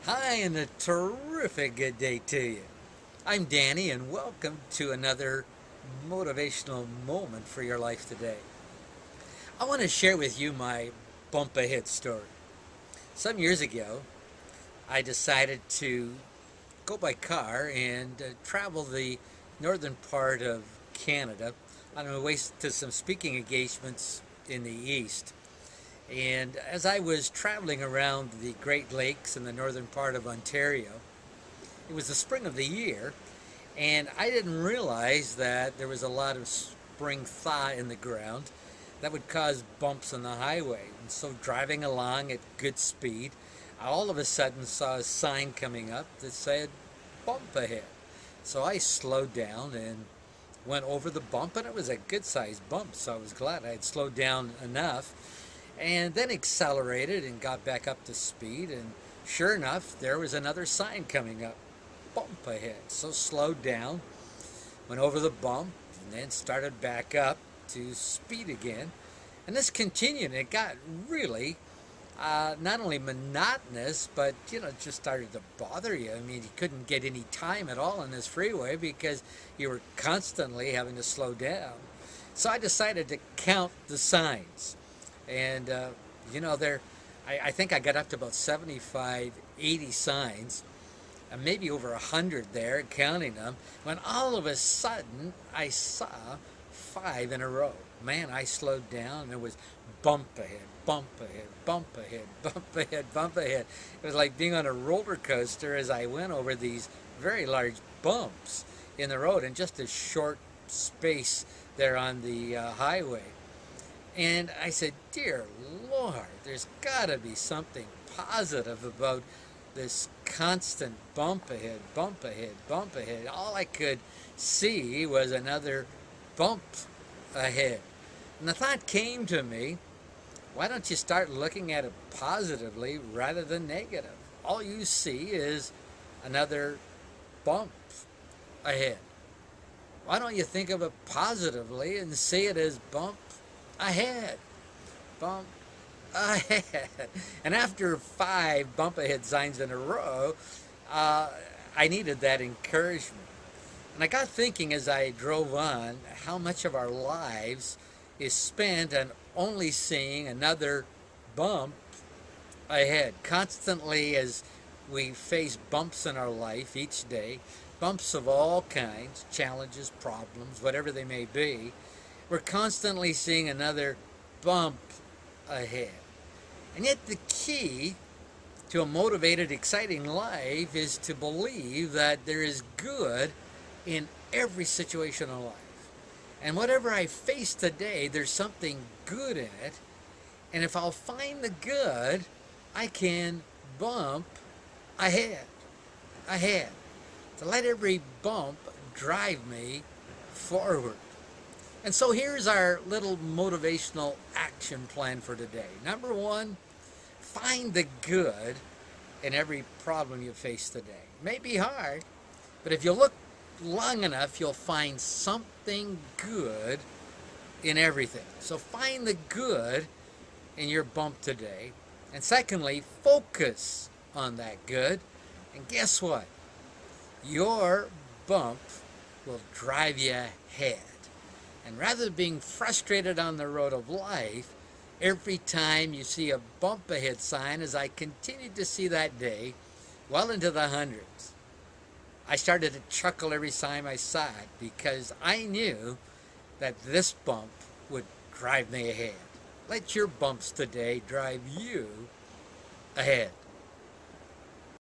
Hi, and a terrific good day to you. I'm Danny, and welcome to another motivational moment for your life today. I want to share with you my bump ahead story. Some years ago, I decided to go by car and travel the northern part of Canada on my way to some speaking engagements in the east. And as I was traveling around the Great Lakes in the northern part of Ontario, it was the spring of the year, and I didn't realize that there was a lot of spring thaw in the ground that would cause bumps on the highway. And so driving along at good speed, I all of a sudden saw a sign coming up that said bump ahead. So I slowed down and went over the bump, and it was a good sized bump, so I was glad I had slowed down enough, and then accelerated and got back up to speed, and sure enough, there was another sign coming up, bump ahead. So slowed down, went over the bump, and then started back up to speed again. And this continued, and it got really not only monotonous, but it just started to bother you. I mean, you couldn't get any time at all on this freeway because you were constantly having to slow down. So I decided to count the signs, and there, I think I got up to about 75, 80 signs, and maybe over 100 there, counting them, when all of a sudden I saw five in a row. Man, I slowed down, and it was bump ahead, bump ahead, bump ahead, bump ahead, bump ahead. It was like being on a roller coaster as I went over these very large bumps in the road in just a short space there on the highway. And I said, dear Lord, there's got to be something positive about this constant bump ahead, bump ahead, bump ahead. All I could see was another bump ahead. And the thought came to me, why don't you start looking at it positively rather than negative? All you see is another bump ahead. Why don't you think of it positively and see it as bump ahead? Bump ahead. And after five bump ahead signs in a row, I needed that encouragement. And I got thinking as I drove on how much of our lives is spent on only seeing another bump ahead. Constantly, as we face bumps in our life each day, bumps of all kinds, challenges, problems, whatever they may be, we're constantly seeing another bump ahead. And yet the key to a motivated, exciting life is to believe that there is good in every situation of life. And whatever I face today, there's something good in it. And if I'll find the good, I can bump ahead, ahead. To let every bump drive me forward. And so here's our little motivational action plan for today. Number one, find the good in every problem you face today. It may be hard, but if you look long enough, you'll find something good in everything. So find the good in your bump today. And secondly, focus on that good. And guess what? Your bump will drive you ahead. And rather than being frustrated on the road of life, every time you see a bump ahead sign, as I continued to see that day, well into the hundreds, I started to chuckle every time I saw it because I knew that this bump would drive me ahead. Let your bumps today drive you ahead.